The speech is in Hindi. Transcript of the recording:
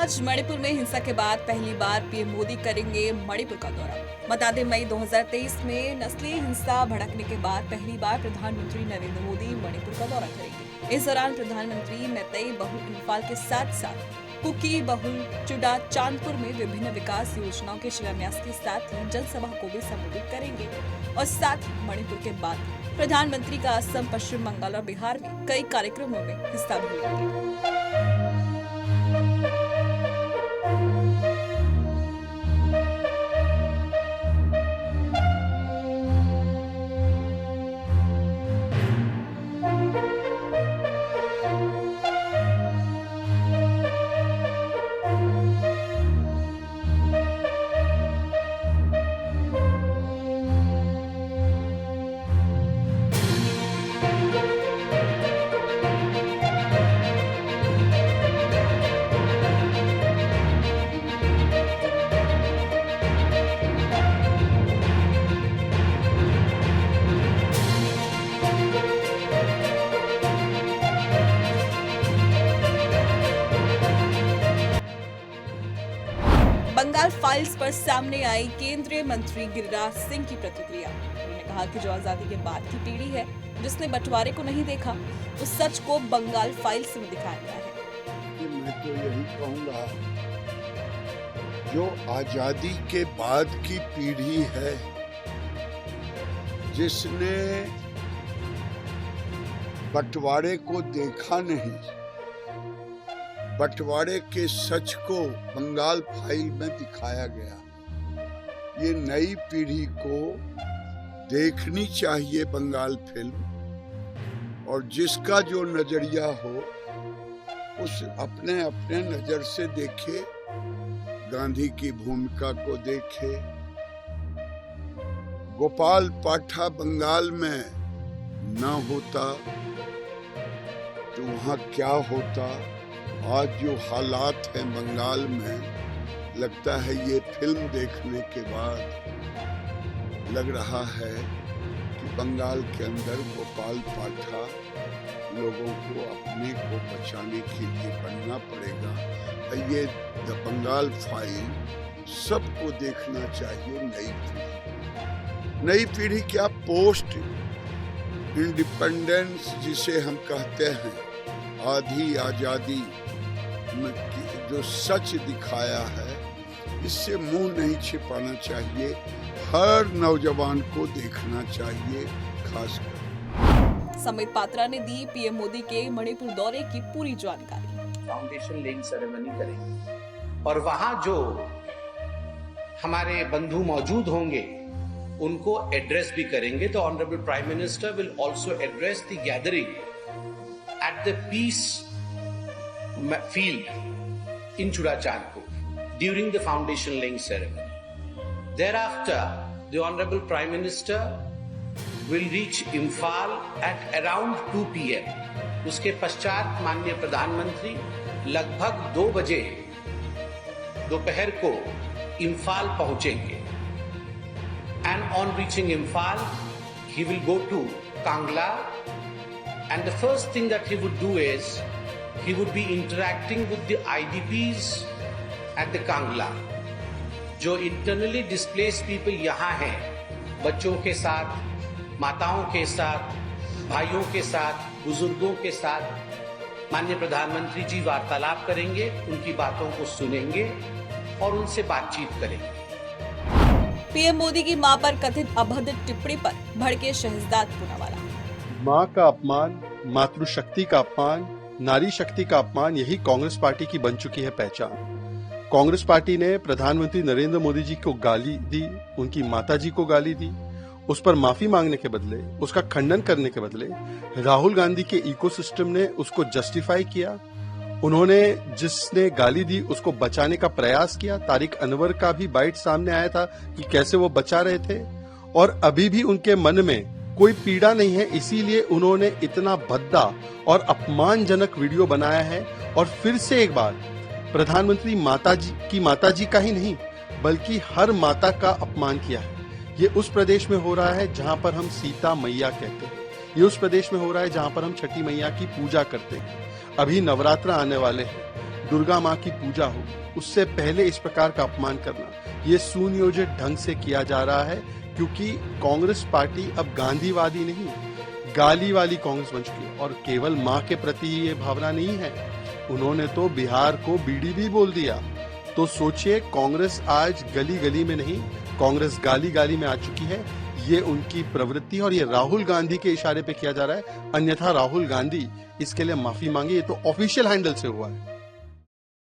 आज मणिपुर में हिंसा के बाद पहली बार पीएम मोदी करेंगे मणिपुर का दौरा। बता दें, मई 2023 में नस्लीय हिंसा भड़कने के बाद पहली बार प्रधानमंत्री नरेंद्र मोदी मणिपुर का दौरा करेंगे। इस दौरान प्रधानमंत्री मैतेई बहुल इंफाल के साथ साथ कुकी बहुल चुडा चांदपुर में विभिन्न विकास योजनाओं के शिलान्यास के साथ ही जनसभा को भी संबोधित करेंगे और साथ ही मणिपुर के बाद प्रधानमंत्री का असम, पश्चिम बंगाल और बिहार में कई कार्यक्रमों में हिस्सा भी लेंगे। बंगाल फाइल्स पर सामने आई केंद्रीय मंत्री गिरिराज सिंह की प्रतिक्रिया। उन्होंने कहा कि जो आजादी के बाद की पीढ़ी है जिसने बंटवारे को नहीं देखा, उस सच को बंगाल फाइल्स में दिखाया गया है। मैं तो यही कहूंगा, जो आजादी के बाद की पीढ़ी है जिसने बंटवारे को देखा नहीं, बंटवारे के सच को बंगाल फाइल में दिखाया गया। ये नई पीढ़ी को देखनी चाहिए बंगाल फिल्म, और जिसका जो नजरिया हो उस अपने अपने नजर से देखे, गांधी की भूमिका को देखे। गोपाल पाठा बंगाल में ना होता तो वहां क्या होता। आज जो हालात हैं बंगाल में, लगता है ये फिल्म देखने के बाद लग रहा है कि बंगाल के अंदर गोपाल पाठा लोगों को अपने को बचाने के लिए बनना पड़ेगा। ये द बंगाल फाइल सबको देखना चाहिए। नई पीढ़ी क्या, पोस्ट इंडिपेंडेंस जिसे हम कहते हैं, आधी आजादी जो सच दिखाया है, इससे मुंह नहीं छिपाना चाहिए। हर नौजवान को देखना चाहिए, खासकर। समित पात्रा ने दी पीएम मोदी के मणिपुर दौरे की पूरी जानकारी। फाउंडेशन लेइंग सेरेमनी करेंगे और वहां जो हमारे बंधु मौजूद होंगे उनको एड्रेस भी करेंगे। तो honourable prime minister will also address the gathering at the peace field in Chudachandpur during the foundation laying ceremony. Thereafter, the Honorable Prime Minister will reach Imphal at around 2 p.m. उसके पश्चात माननीय प्रधानमंत्री लगभग 2 बजे दोपहर को इम्फाल पहुंचेंगे। And on reaching Imphal, he will go to Kangla, and the first thing that he would do is he would be interacting with the IDPs at the Kangla. जो internally displaced people यहाँ हैं, बच्चों के साथ, माताओं के साथ, भाइयों के साथ, बुजुर्गों के साथ माननीय प्रधानमंत्री जी वार्तालाप करेंगे, उनकी बातों को सुनेंगे और उनसे बातचीत करेंगे। पीएम मोदी की मां पर कथित अभद्र टिप्पणी पर भड़के शहजाद पूनावाला। मां का अपमान, मातृशक्ति का अपमान, नारी शक्ति का अपमान, यही कांग्रेस पार्टी की बन चुकी है पहचान। कांग्रेस पार्टी ने प्रधानमंत्री नरेंद्र मोदी जी को गाली दी, उनकी माताजी को गाली दी, उस पर माफी मांगने के बदले, उसका खंडन करने के बदले राहुल गांधी के इकोसिस्टम ने उसको जस्टिफाई किया। उन्होंने जिसने गाली दी उसको बचाने का प्रयास किया। तारिक अनवर का भी बाइट सामने आया था कि कैसे वो बचा रहे थे, और अभी भी उनके मन में कोई पीड़ा नहीं है, इसीलिए उन्होंने इतना भद्दा और अपमानजनक वीडियो बनाया है। और फिर से एक बार प्रधानमंत्री माताजी का ही नहीं बल्कि हर माता का अपमान किया है। ये उस प्रदेश में हो रहा है जहां पर हम सीता मैया कहते हैं, ये उस प्रदेश में हो रहा है जहां पर हम छठी मैया की पूजा करते हैं। अभी नवरात्र आने वाले हैं, दुर्गा माँ की पूजा हो, उससे पहले इस प्रकार का अपमान करना, ये सुनियोजित ढंग से किया जा रहा है, क्योंकि कांग्रेस पार्टी अब गांधीवादी नहीं, गाली वाली कांग्रेस बन चुकी है। और केवल माँ के प्रति ये भावना नहीं है, उन्होंने तो बिहार को बीड़ी भी बोल दिया। तो सोचिए, कांग्रेस आज गली गली में नहीं, कांग्रेस गाली गाली में आ चुकी है। ये उनकी प्रवृत्ति और ये राहुल गांधी के इशारे पे किया जा रहा है, अन्यथा राहुल गांधी इसके लिए माफी मांगे, ये तो ऑफिशियल हैंडल से हुआ है।